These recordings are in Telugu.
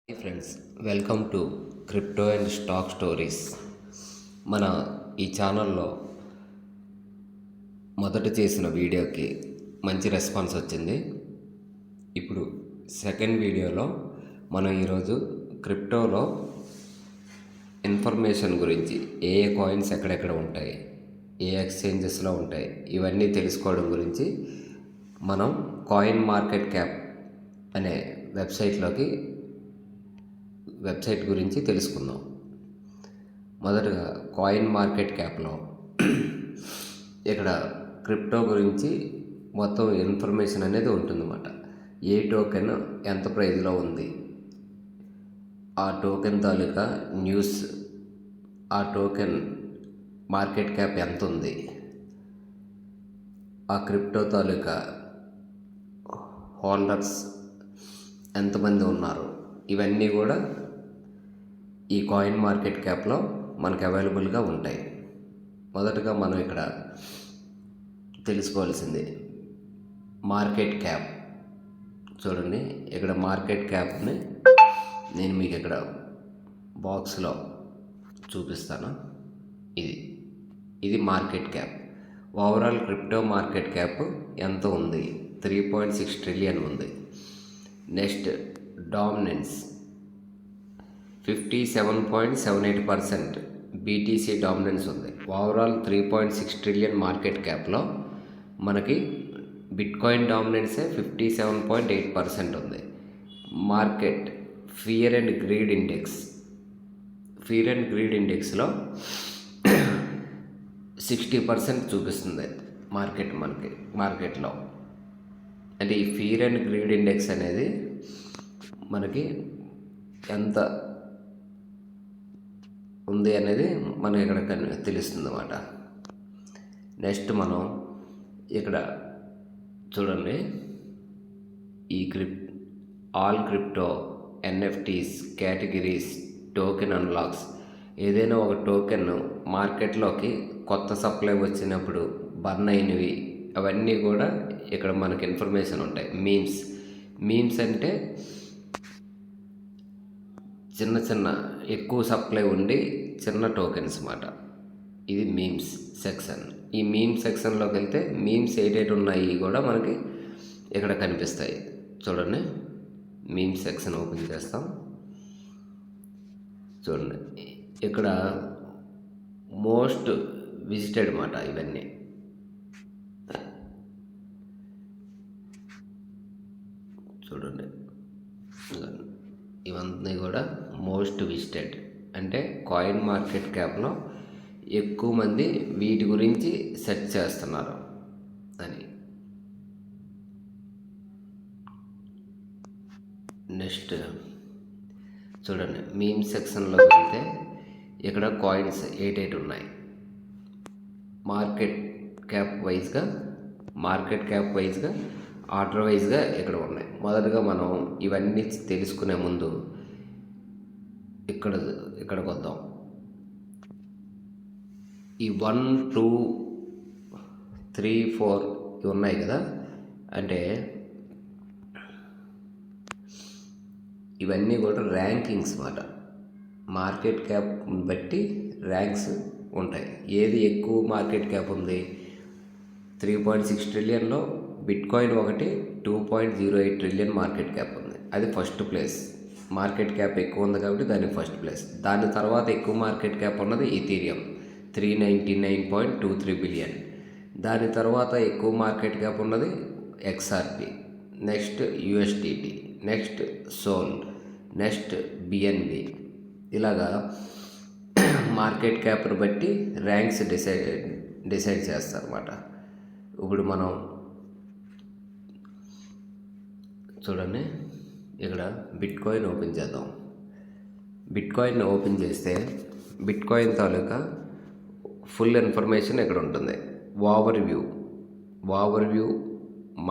Hi friends, welcome to crypto and stock stories. మన ఈ ఛానల్లో మొదట చేసిన వీడియోకి మంచి రెస్పాన్స్ వచ్చింది. ఇప్పుడు సెకండ్ వీడియోలో మనం ఈరోజు క్రిప్టోలో ఇన్ఫర్మేషన్ గురించి ఏ కాయిన్స్ ఎక్కడెక్కడ ఉంటాయి, ఏ ఎక్స్చేంజెస్లో ఉంటాయి, ఇవన్నీ తెలుసుకోవడం గురించి మనం కాయిన్ మార్కెట్ క్యాప్ అనే వెబ్సైట్ గురించి తెలుసుకుందాం. మొదటగా కాయిన్ మార్కెట్ క్యాప్లో ఇక్కడ క్రిప్టో గురించి మొత్తం ఇన్ఫర్మేషన్ అనేది ఉంటుందన్నమాట. ఏ టోకెన్ ఎంత ప్రైజ్లో ఉంది, ఆ టోకెన్ తాలూకా న్యూస్, ఆ టోకెన్ మార్కెట్ క్యాప్ ఎంత ఉంది, ఆ క్రిప్టో తాలూకా హోల్డర్స్ ఎంతమంది ఉన్నారు, ఇవన్నీ కూడా ఈ కాయిన్ మార్కెట్ క్యాప్లో మనకు అవైలబుల్గా ఉంటాయి. మొదటగా మనం ఇక్కడ తెలుసుకోవాల్సింది మార్కెట్ క్యాప్. చూడండి, ఇక్కడ మార్కెట్ క్యాప్ని నేను మీకు ఇక్కడ బాక్స్లో చూపిస్తాను. ఇది market cap. Overall crypto market cap ఎంత ఉంది? 3.6 ట్రిలియన్ ఉంది. నెక్స్ట్ డామినెన్స్ 57.78% బీటీసీ డామినెన్స్ ఉంది. ఓవరాల్ 3.6 ట్రిలియన్ మార్కెట్ క్యాప్లో మనకి బిట్కాయిన్ డామినెన్సే 57.8% ఉంది. మార్కెట్ ఫియర్ అండ్ గ్రీడ్ ఇండెక్స్లో 60% చూపిస్తుంది మార్కెట్లో. అంటే ఈ ఫియర్ అండ్ గ్రీడ్ ఇండెక్స్ అనేది మనకి ఎంత ఉంది అనేది మనకి ఇక్కడ తెలుస్తుంది అన్నమాట. నెక్స్ట్ మనం ఇక్కడ చూడండి, ఈ all crypto, NFTs, categories, token unlocks. ఏదైనా ఒక టోకెన్ మార్కెట్లోకి కొత్త సప్లై వచ్చినప్పుడు బర్న్ అయినవి అవన్నీ కూడా ఇక్కడ మనకి ఇన్ఫర్మేషన్ ఉంటాయి. మీమ్స్ అంటే చిన్న ఎక్కువ సప్లై ఉండి చిన్న టోకెన్స్ అన్నమాట. ఇది మీమ్స్ సెక్షన్. ఈ మీమ్ సెక్షన్లోకి వెళ్తే మీమ్స్ ఏటేటి ఉన్నాయి కూడా మనకి ఇక్కడ కనిపిస్తాయి. చూడండి, మీమ్ సెక్షన్ ఓపెన్ చేస్తాం. చూడండి, ఇక్కడ మోస్ట్ విజిటెడ్ అన్నమాట. ఇవన్నీ చూడండి, ఇవన్నీ కూడా మోస్ట్ విజిటెడ్. అంటే కాయిన్ మార్కెట్ క్యాప్లో ఎక్కువ మంది వీటి గురించి సెర్చ్ చేస్తున్నారు అని. నెక్స్ట్ చూడండి, మీమ్ సెక్షన్లో వెళ్తే ఇక్కడ కాయిన్స్ ఏటేటి ఉన్నాయి మార్కెట్ క్యాప్ వైజ్గా ఆర్డర్ వైజ్గా ఇక్కడ ఉన్నాయి. మొదటగా మనం ఇవన్నీ తెలుసుకునే ముందు ఇక్కడికి వద్దాం. ఈ 1, 2, 3, 4 ఇవి ఉన్నాయి కదా, అంటే ఇవన్నీ కూడా ర్యాంకింగ్స్ అన్నమాట. మార్కెట్ క్యాప్ బట్టి ర్యాంక్స్ ఉంటాయి. ఏది ఎక్కువ మార్కెట్ క్యాప్ ఉంది? 3.6 ట్రిలియన్లో బిట్కాయిన్ ఒకటి 2.08 ట్రిలియన్ మార్కెట్ క్యాప్ ఉంది. అది ఫస్ట్ ప్లేస్. మార్కెట్ క్యాప్ ఎక్కువ ఉంది కాబట్టి దాని ఫస్ట్ ప్లేస్. దాని తర్వాత ఎక్కువ మార్కెట్ క్యాప్ ఉన్నది ఈథీరియం 399.23 బిలియన్. దాని తర్వాత ఎక్కువ మార్కెట్ క్యాప్ ఉన్నది XRP, next USDT, next SOL, next BNB. ఇలాగా మార్కెట్ క్యాప్ను బట్టి ర్యాంక్స్ డిసైడ్ చేస్తారన్నమాట. ఇప్పుడు మనం చూడండి, ఇక్కడ బిట్కాయిన్ ఓపెన్ చేద్దాం. బిట్కాయిన్ ఓపెన్ చేస్తే బిట్కాయిన్ తాలూకా ఫుల్ ఇన్ఫర్మేషన్ ఇక్కడ ఉంటుంది. Overview,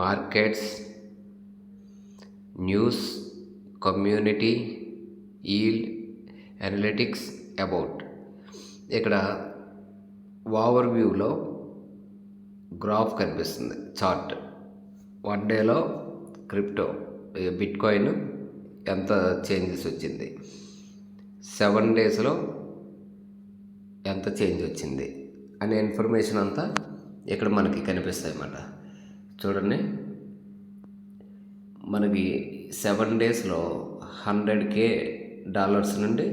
markets, news, community, yield, analytics, about. ఇక్కడ ఓవర్వ్యూలో గ్రాఫ్ కనిపిస్తుంది, చార్ట్. 1 డేలో బిట్కాయిన్ ఎంత చేంజెస్ వచ్చింది, 7 డేస్లో ఎంత చేంజ్ వచ్చింది అనే ఇన్ఫర్మేషన్ అంతా ఇక్కడ మనకి కనిపిస్తాయి అన్నమాట. చూడండి, మనకి 7 డేస్లో $100K నుండి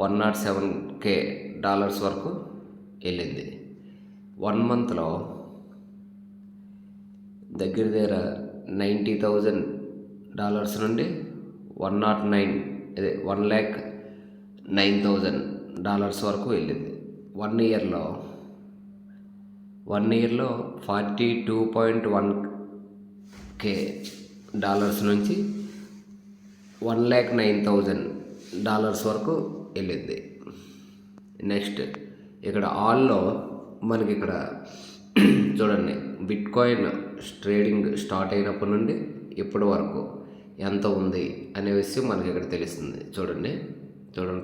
$107K వరకు వెళ్ళింది. 1 మంత్లో దగ్గర దగ్గర $90,000 నుండి $109,000 వరకు వెళ్ళింది. 1 ఇయర్లో $42.1K నుంచి $109,000 వరకు వెళ్ళింది. నెక్స్ట్ ఇక్కడ ఆల్లో మనకి ఇక్కడ చూడండి, బిట్కాయిన్ ట్రేడింగ్ స్టార్ట్ అయినప్పటి నుండి ఇప్పటి వరకు ఎంత ఉంది అనే విషయం మనకి ఇక్కడ తెలుస్తుంది. చూడండి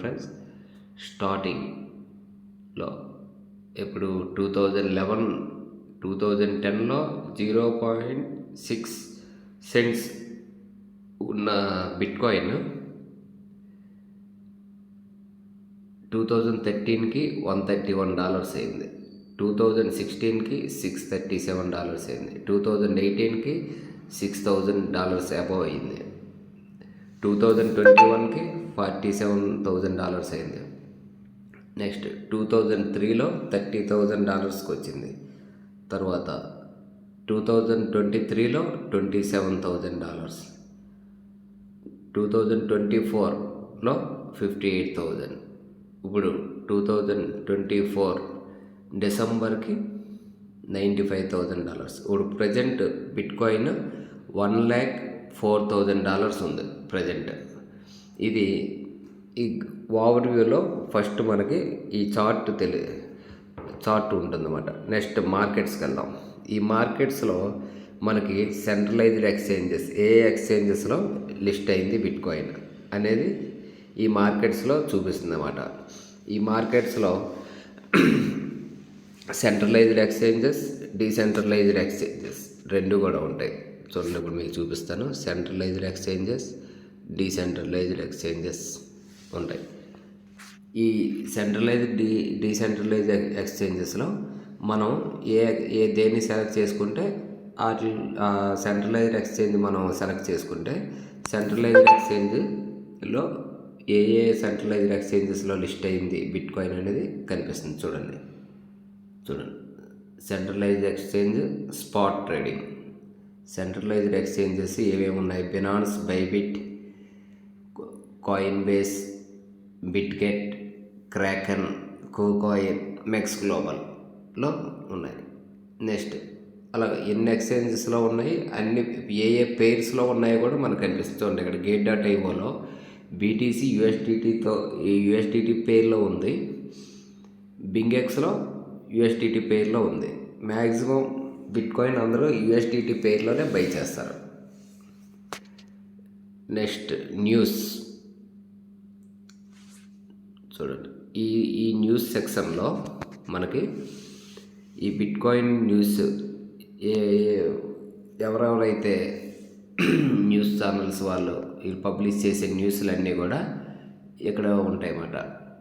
ఫ్రెండ్స్, స్టార్టింగ్లో ఇప్పుడు 2010లో 0.6 సెంట్స్ ఉన్న బిట్కాయిన్ 2013కి $131 అయింది, 2016కి $637 అయింది, 2018కి $6,000 అబవ్ అయింది, 2021కి $47,000 అయింది. నెక్స్ట్ 2003లో $30,000కి వచ్చింది. తర్వాత 2023లో $27,000, 2024లో $58,000, ఇప్పుడు 2024 డిసెంబర్కి $95,000. ఇప్పుడు ప్రజెంట్ బిట్కాయిన్ $104,000 ఉంది ప్రజెంట్. ఇది ఈ ఓవర్వ్యూలో ఫస్ట్ మనకి ఈ చార్ట్ ఉంటుందన్నమాట. నెక్స్ట్ మార్కెట్స్కి వెళ్దాం. ఈ మార్కెట్స్లో మనకి సెంట్రలైజ్డ్ ఎక్స్చేంజెస్ ఏ ఎక్స్చేంజెస్లో లిస్ట్ అయింది బిట్కాయిన్ అనేది ఈ మార్కెట్స్లో చూపిస్తుంది అన్నమాట. ఈ మార్కెట్స్లో సెంట్రలైజ్డ్ ఎక్స్చేంజెస్, డీసెంట్రలైజ్డ్ ఎక్స్చేంజెస్ రెండు కూడా ఉంటాయి. చూడండి, ఇప్పుడు మీకు చూపిస్తాను. సెంట్రలైజ్డ్ ఎక్స్చేంజెస్, డీసెంట్రలైజ్డ్ ఎక్స్చేంజెస్ ఉంటాయి. ఈ డీసెంట్రలైజ్డ్ ఎక్స్చేంజెస్లో మనం దేన్ని సెలెక్ట్ చేసుకుంటే సెంట్రలైజ్డ్ ఎక్స్చేంజ్ మనం సెలెక్ట్ చేసుకుంటే సెంట్రలైజ్డ్ ఎక్స్చేంజ్లో ఏ సెంట్రలైజ్డ్ ఎక్స్చేంజెస్లో లిస్ట్ అయింది బిట్కాయిన్ అనేది కనిపిస్తుంది. చూడండి, centralized exchange spot trading. Centralized exchanges ఏమేమి ఉన్నాయి? Binance, Bybit, Coinbase, Bitget, Kraken, KuCoin, MEXC గ్లోబల్లో ఉన్నాయి. నెక్స్ట్ అలాగే ఎన్ని ఎక్స్చేంజెస్లో ఉన్నాయి, అన్ని ఏ పేర్స్లో ఉన్నాయో కూడా మనకు కనిపిస్తుంది. ఇక్కడ gate.ioలో BTC యూఎస్డిటీ పేర్లో ఉంది, బింగెక్స్లో USDT పేర్లో ఉంది. మ్యాక్సిమం బిట్కాయిన్ అందరూ USDT పేర్లోనే బై చేస్తారు. నెక్స్ట్ న్యూస్ చూడండి, ఈ న్యూస్ సెక్షన్లో మనకి ఈ బిట్కాయిన్ న్యూస్ ఎవరెవరైతే న్యూస్ ఛానల్స్ వాళ్ళు పబ్లిష్ చేసే న్యూస్లన్నీ కూడా ఇక్కడ ఉంటాయి అన్నమాట.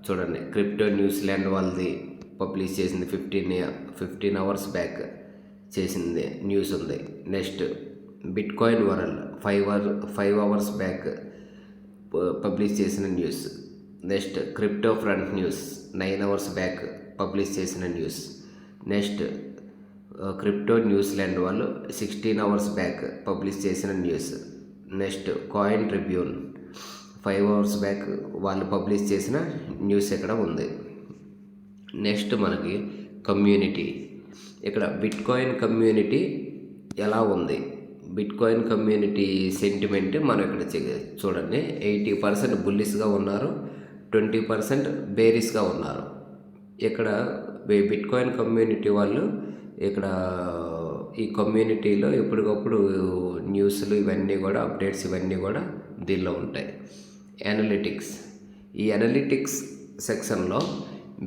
చూడండి, క్రిప్టో న్యూస్ ల్యాండ్ వాళ్ళది పబ్లిష్ చేసింది 15 అవర్స్ బ్యాక్ చేసింది న్యూస్ ఉంది. Next bitcoin world 5 hours back publish చేసిన news. Next crypto front news 9 hours back publish చేసిన news. Next crypto news land వాళ్ళు 16 అవర్స్ బ్యాక్ పబ్లిష్ చేసిన news. Next coin Tribune 5 hours back వాళ్ళు పబ్లిష్ చేసిన న్యూస్ ఇక్కడ ఉంది. నెక్స్ట్ మనకి కమ్యూనిటీ, ఇక్కడ బిట్కాయిన్ కమ్యూనిటీ ఎలా ఉంది, బిట్కాయిన్ కమ్యూనిటీ సెంటిమెంట్ మనం ఇక్కడ చూడండి. 80% బుల్లిష్గా ఉన్నారు, 20% బేరిష్గా ఉన్నారు. ఇక్కడ బిట్కాయిన్ కమ్యూనిటీ వాళ్ళు ఇక్కడ ఈ కమ్యూనిటీలో ఎప్పటికప్పుడు న్యూస్లు ఇవన్నీ కూడా అప్డేట్స్ ఇవన్నీ కూడా దీనిలో ఉంటాయి. అనలిటిక్స్, ఈ అనలిటిక్స్ సెక్షన్లో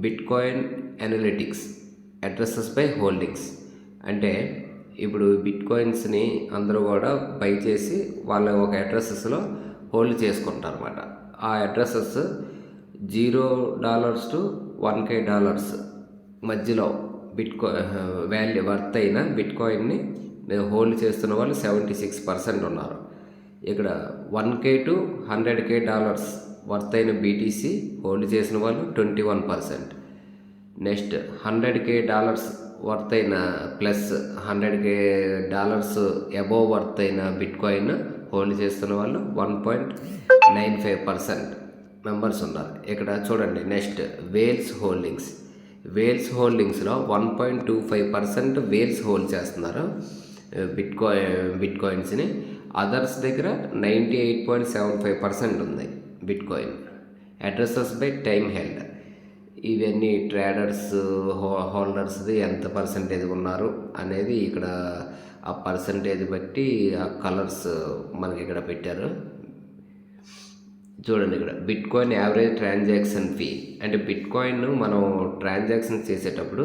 bitcoin analytics addresses by holdings అంటే ఇప్పుడు బిట్కాయిన్స్ని అందరూ కూడా బై చేసి వాళ్ళ ఒక అడ్రసెస్లో హోల్డ్ చేసుకుంటారు అనమాట. ఆ అడ్రసెస్ $0 to $1K మధ్యలో వాల్యూ వర్త్ అయిన బిట్కాయిన్ని హోల్డ్ చేస్తున్న వాళ్ళు 76% ఉన్నారు. ఇక్కడ $1K to $100K వర్త్ అయిన బీటీసీ హోల్డ్ చేసిన వాళ్ళు 21%. నెక్స్ట్ $100K వర్త్ అయిన ప్లస్ $100K అబోవ్ వర్త్ అయిన బిట్కాయిన్ హోల్డ్ చేస్తున్న వాళ్ళు 1.95% మెంబర్స్ ఉన్నారు. ఇక్కడ చూడండి. నెక్స్ట్ వేల్స్ హోల్డింగ్స్లో 1.25% వేల్స్ హోల్డ్ చేస్తున్నారు బిట్కాయిన్స్ని. అదర్స్ దగ్గర 98.75% ఉంది bitcoin. Addresses by time held, ఇవన్నీ ట్రేడర్స్ హోల్డర్స్ది ఎంత పర్సంటేజ్ ఉన్నారు అనేది ఇక్కడ ఆ పర్సంటేజ్ బట్టి ఆ కలర్స్ మనకి ఇక్కడ పెట్టారు. చూడండి. ఇక్కడ బిట్కాయిన్ యావరేజ్ ట్రాన్సాక్షన్ ఫీ అంటే బిట్కాయిన్ మనం ట్రాన్సాక్షన్ చేసేటప్పుడు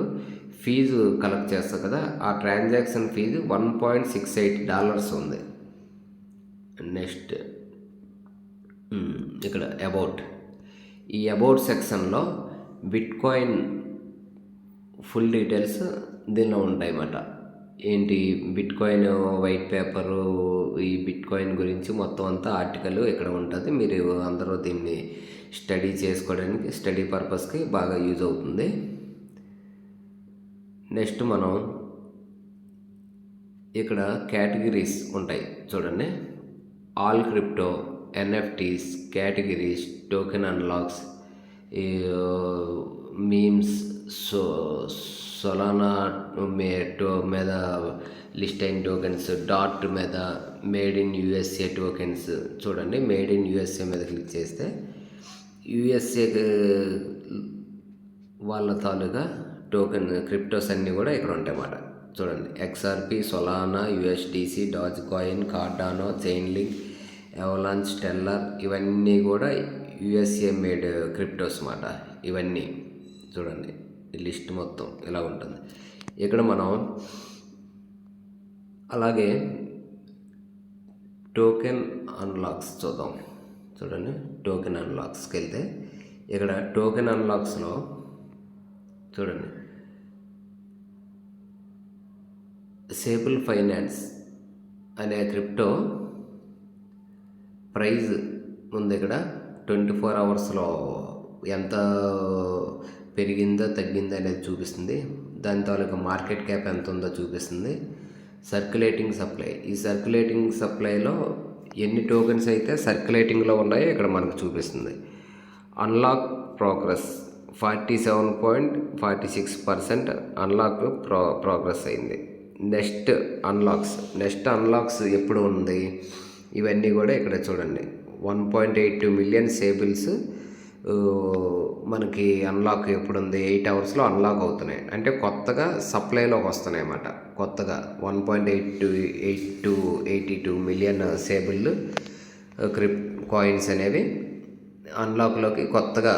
ఫీజు కలెక్ట్ చేస్తాం కదా, ఆ ట్రాన్సాక్షన్ ఫీజు $1.68 ఉంది. నెక్స్ట్ ఇక్కడ ఈ అబౌట్ సెక్షన్లో బిట్కాయిన్ ఫుల్ డీటెయిల్స్ దీనిలో ఉంటాయన్నమాట. ఏంటి బిట్కాయిన్ వైట్ పేపరు, ఈ బిట్కాయిన్ గురించి మొత్తం అంతా ఆర్టికల్ ఇక్కడ ఉంటుంది. మీరు అందరూ దీన్ని స్టడీ చేసుకోవడానికి, స్టడీ పర్పస్కి బాగా యూజ్ అవుతుంది. నెక్స్ట్ మనం ఇక్కడ కేటగిరీస్ ఉంటాయి చూడండి. All crypto, NFTs, categories, token unlocks, memes, Solana మీద లిస్ట్ అయిన టోకెన్స్, డాట్ మీద మేడ్ ఇన్ యూఎస్ఏ టోకెన్స్. చూడండి. మేడ్ ఇన్ యూఎస్ఏ మీద క్లిక్ చేస్తే యూఎస్ఏ వాళ్ళ తాలూగా టోకెన్ క్రిప్టోస్ అన్నీ కూడా ఇక్కడ ఉంటాయి అన్నమాట. చూడండి. XRP, Solana, USDC, Dogecoin, Cardano, Chainlink, Avalanche, Stellar, ఇవన్నీ కూడా యూఎస్ఏ మేడ్ క్రిప్టోస్ అన్నమాట. ఇవన్నీ చూడండి. ఈ లిస్ట్ మొత్తం ఇలా ఉంటుంది. ఇక్కడ మనం అలాగే టోకెన్ అన్లాక్స్ చూద్దాం. చూడండి. టోకెన్ అన్లాక్స్కి వెళ్తే ఇక్కడ టోకెన్ అన్లాక్స్లో చూడండి. సేబుల్ ఫైనాన్స్ అనే క్రిప్టో ప్రైజ్ ఉంది. ఇక్కడ 24 అవర్స్లో ఎంత పెరిగిందో తగ్గిందో అనేది చూపిస్తుంది. దాని తాలూకా మార్కెట్ క్యాప్ ఎంత ఉందో చూపిస్తుంది. సర్క్యులేటింగ్ సప్లై, ఈ సర్క్యులేటింగ్ సప్లైలో ఎన్ని టోకెన్స్ అయితే సర్క్యులేటింగ్లో ఉన్నాయో ఇక్కడ మనకు చూపిస్తుంది. అన్లాక్ ప్రోగ్రెస్ 47.46% అన్లాక్ ప్రోగ్రెస్ అయింది. నెక్స్ట్ అన్లాక్స్ ఎప్పుడు ఉంది, ఇవన్నీ కూడా ఇక్కడ చూడండి. 1.82 మిలియన్ సేబుల్స్ మనకి అన్లాక్ ఎప్పుడు ఉంది, 8 అవర్స్లో అన్లాక్ అవుతున్నాయి. అంటే కొత్తగా సప్లైలోకి వస్తున్నాయి అన్నమాట. కొత్తగా 1.82 మిలియన్ సేబుల్ కాయిన్స్ అనేవి అన్లాక్లోకి కొత్తగా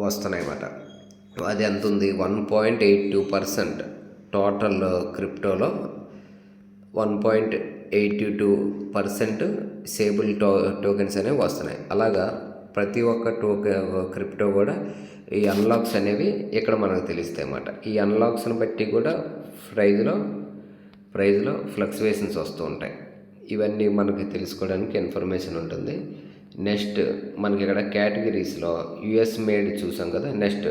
వస్తున్నాయి అన్నమాట. అది ఎంత ఉంది, 1.82%. టోటల్ క్రిప్టోలో 1.82% సేబుల్ టోకెన్స్ అనేవి వస్తున్నాయి. అలాగా ప్రతి ఒక్క క్రిప్టో కూడా ఈ అన్లాక్స్ అనేవి ఇక్కడ మనకు తెలుస్తాయి అన్నమాట. ఈ అన్లాక్స్ని బట్టి కూడా ప్రైజ్లో ఫ్లక్చువేషన్స్ వస్తూ ఉంటాయి. ఇవన్నీ మనకి తెలుసుకోవడానికి ఇన్ఫర్మేషన్ ఉంటుంది. నెక్స్ట్ మనకి ఇక్కడ కేటగిరీస్లో యుఎస్ మేడ్ చూసాం కదా. నెక్స్ట్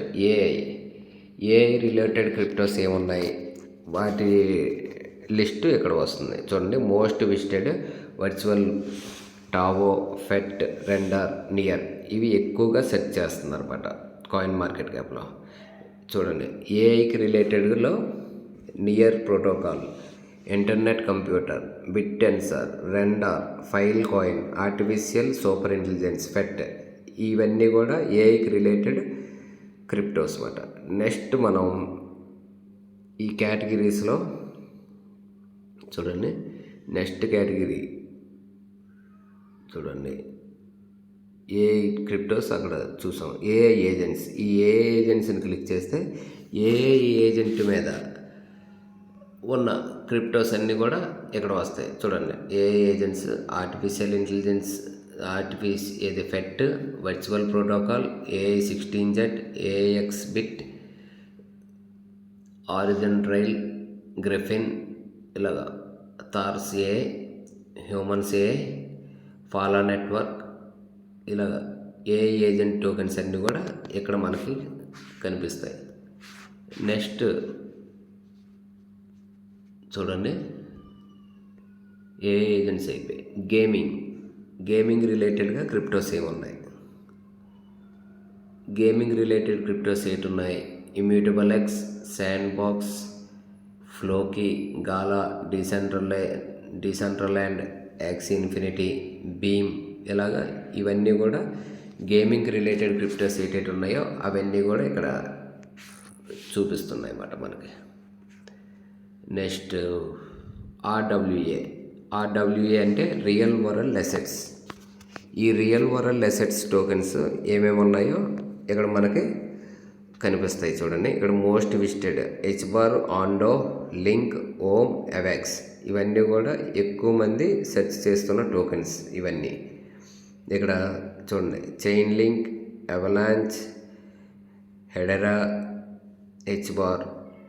ఏఐ రిలేటెడ్ క్రిప్టోస్ ఏమున్నాయి, వాటి లిస్టు ఇక్కడ వస్తుంది చూడండి. Most visited virtual, Tao, Fet, Render, Near, ఇవి ఎక్కువగా సెర్చ్ చేస్తున్నారు అన్నమాట కాయిన్ మార్కెట్ క్యాప్లో. చూడండి. ఏఐకి రిలేటెడ్లో Near protocol, internet computer, Bittensor, Render, Filecoin, artificial super intelligence, Fet, ఇవన్నీ కూడా ఏఐకి రిలేటెడ్ క్రిప్టోస్ అన్నమాట. నెక్స్ట్ మనం ఈ కేటగిరీస్లో చూడండి. నెక్స్ట్ కేటగిరీ చూడండి. ఏఐ క్రిప్టోస్ అక్కడ చూసాం. ఏఐ ఏజెంట్స్, ఈ ఏఐ ఏజెంట్స్ని క్లిక్ చేస్తే ఏఐ ఏజెంట్ మీద ఉన్న క్రిప్టోస్ అన్నీ కూడా ఇక్కడ వస్తాయి చూడండి. ఏఐ ఏజెంట్స్, ఆర్టిఫిషియల్ ఇంటెలిజెన్స్ ఇది Fet, virtual protocol, AI16Z, AIX bit, OriginTrail, Griffin, ఇలాగా Thors AI, humans AI, Phala network, ఇలాగా AI ఏజెంట్ టోకెన్స్ అన్నీ కూడా ఇక్కడ మనకి కనిపిస్తాయి. నెక్స్ట్ చూడండి, AI ఏజెంట్స్ అయిపోయి గేమింగ్ రిలేటెడ్గా క్రిప్టోస్ ఏమున్నాయి. గేమింగ్ రిలేటెడ్ క్రిప్టోస్ ఏటున్నాయి? Immutable X, Sandbox, Floki, Gala, Decentraland, X infinity, Beam, ఇలాగా ఇవన్నీ కూడా గేమింగ్ రిలేటెడ్ క్రిప్టోస్ ఏటేటి ఉన్నాయో అవన్నీ కూడా ఇక్కడ చూపిస్తున్నాయి అన్నమాట మనకి. నెక్స్ట్ ఆర్డబ్ల్యూఏ అంటే రియల్ వరల్డ్ అసెట్స్. ఈ రియల్ వరల్డ్ అసెట్స్ టోకెన్స్ ఏమేమి ఉన్నాయో ఇక్కడ మనకి కనిపిస్తాయి. చూడండి, ఇక్కడ మోస్ట్ విజిటెడ్, హెచ్బార్, ఆండో, లింక్, ఓమ్, అవాక్స్, ఇవన్నీ కూడా ఎక్కువ మంది సెర్చ్ చేస్తున్న టోకెన్స్. ఇవన్నీ ఇక్కడ చూడండి, చైన్ లింక్, అవలాంచ్, హెడెరా, హెచ్బార్,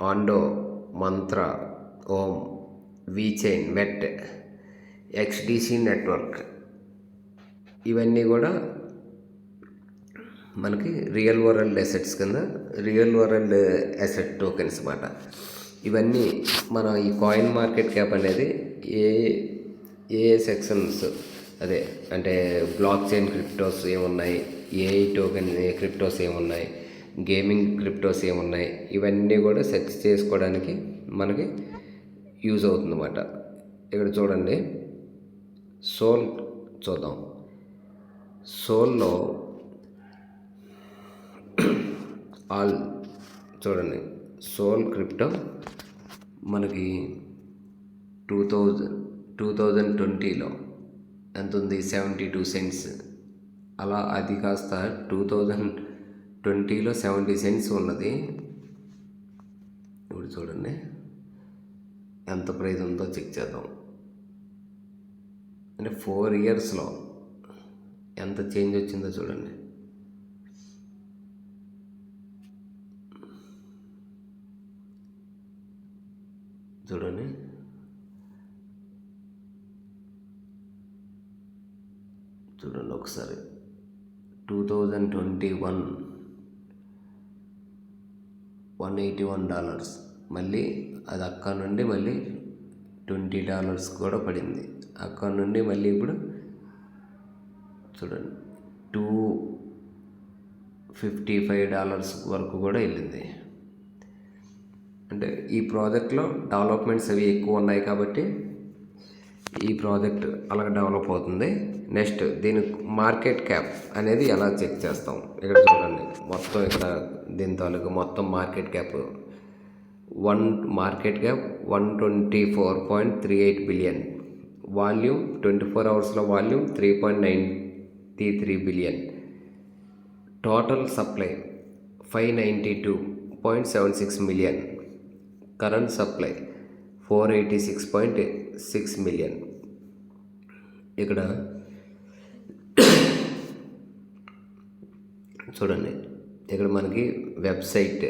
ఆండో, మంత్ర, ఓమ్, వీచైన్, మెట్, XDC నెట్వర్క్, ఇవన్నీ కూడా మనకి రియల్ వరల్డ్ అసెట్స్ కింద రియల్ వరల్డ్ అసెట్ టోకెన్స్ అన్నమాట. ఇవన్నీ మన ఈ కాయిన్ మార్కెట్ క్యాప్ అనేది ఏ సెక్షన్స్, అదే అంటే బ్లాక్ చైన్ క్రిప్టోస్ ఏమున్నాయి, AI టోకెన్ క్రిప్టోస్ ఏమున్నాయి, గేమింగ్ క్రిప్టోస్ ఏమున్నాయి, ఇవన్నీ కూడా సెర్చ్ చేసుకోవడానికి మనకి యూజ్ అవుతుందన్నమాట. ఇక్కడ చూడండి, సోల్ చూద్దాం. సోల్లో చూడండి, సోల్ క్రిప్టో మనకి 2020లో ఎంత ఉంది? 72 సెంట్స్. అలా అది కాస్త 2020లో 70 సెంట్స్ ఉన్నది. ఇప్పుడు చూడండి ఎంత ప్రైస్ ఉందో చెక్ చేద్దాం. అంటే 4 ఇయర్స్లో ఎంత చేంజ్ వచ్చిందో చూడండి. చూడండి ఒకసారి, 2021 $181, మళ్ళీ అది అక్కడ నుండి మళ్ళీ $20 కూడా పడింది. అక్కడ నుండి మళ్ళీ ఇప్పుడు చూడండి $255 వరకు కూడా వెళ్ళింది. అంటే ఈ ప్రాజెక్ట్లో డెవలప్మెంట్స్ అవి ఎక్కువ ఉన్నాయి కాబట్టి ఈ ప్రాజెక్ట్ అలా డెవలప్ అవుతుంది. నెక్స్ట్ దీని మార్కెట్ క్యాప్ అనేది ఎలా చెక్ చేస్తాం? ఇక్కడ చూడండి, మొత్తం ఇక్కడ దీని తాలూకు మొత్తం మార్కెట్ క్యాప్ 124.38 బిలియన్, వాల్యూమ్ 24 అవర్స్లో volume 3.93 billion, total supply 592.76 million, current supply 486.6 million. ఇక్కడ చూడండి, ఇక్కడ మనకి వెబ్సైట్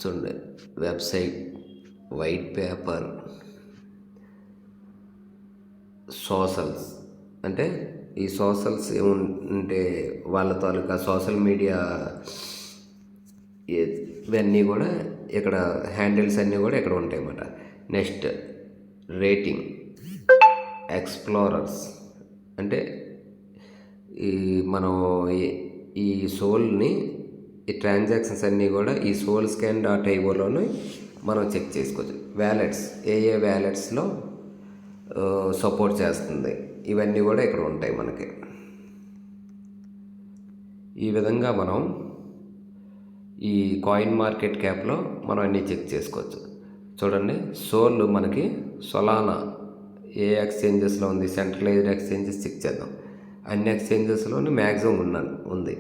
చూడండి, వెబ్సైట్, వైట్ పేపర్, సోషల్స్, అంటే ఈ సోషల్స్ ఏముంటే వాళ్ళ తాలూకా సోషల్ మీడియా ఇవన్నీ కూడా ఇక్కడ హ్యాండిల్స్ అన్నీ కూడా ఇక్కడ ఉంటాయి అన్నమాట. నెక్స్ట్ రేటింగ్, ఎక్స్ప్లోరర్స్, అంటే మనం ఈ సోల్ని ఈ ట్రాన్సాక్షన్స్ అన్నీ కూడా ఈ సోల్ స్కాన్ .ioలోనే మనం చెక్ చేసుకోవచ్చు. వ్యాలెట్స్, ఏ వ్యాలెట్స్లో సపోర్ట్ చేస్తుంది, ఇవన్నీ కూడా ఇక్కడ ఉంటాయి మనకి. ఈ విధంగా మనం ఈ కాయిన్ మార్కెట్ క్యాప్లో మనం అన్నీ చెక్ చేసుకోవచ్చు. చూడండి, సోల్ మనకి సొలానా ఏ ఎక్స్చేంజెస్లో ఉంది? సెంట్రలైజ్డ్ ఎక్స్చేంజెస్ చెక్ చేద్దాం. అన్ని ఎక్స్చేంజెస్లోని మ్యాక్సిమం ఉంది.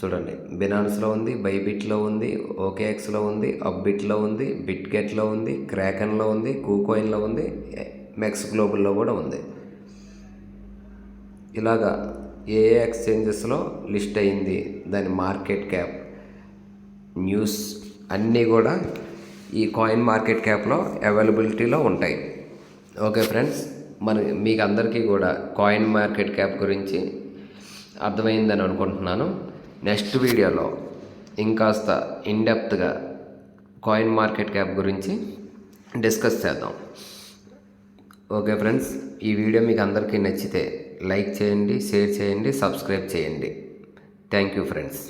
చూడండి, బినాన్స్లో ఉంది, బైబిట్లో ఉంది, OKXలో ఉంది, అప్బిట్లో ఉంది, బిట్గెట్లో ఉంది, క్రాకెన్లో ఉంది, కూకాయిన్లో ఉంది, మెక్స్ గ్లోబల్లో కూడా ఉంది. ఇలాగా ఏ ఎక్స్చేంజెస్లో లిస్ట్ అయింది, దాని మార్కెట్ క్యాప్, న్యూస్ అన్నీ కూడా ఈ కాయిన్ మార్కెట్ క్యాప్లో అవైలబిలిటీలో ఉంటాయి. ఓకే ఫ్రెండ్స్, మీకు అందరికీ కూడా కాయిన్ మార్కెట్ క్యాప్ గురించి అర్థమైందని అనుకుంటున్నాను. నెక్స్ట్ వీడియోలో ఇంకాస్త ఇన్డెప్త్గా కాయిన్ మార్కెట్ క్యాప్ గురించి డిస్కస్ చేద్దాం. ఓకే ఫ్రెండ్స్, ఈ వీడియో మీకు అందరికీ నచ్చితే లైక్ చేయండి, షేర్ చేయండి, సబ్స్క్రైబ్ చేయండి. Thank you friends.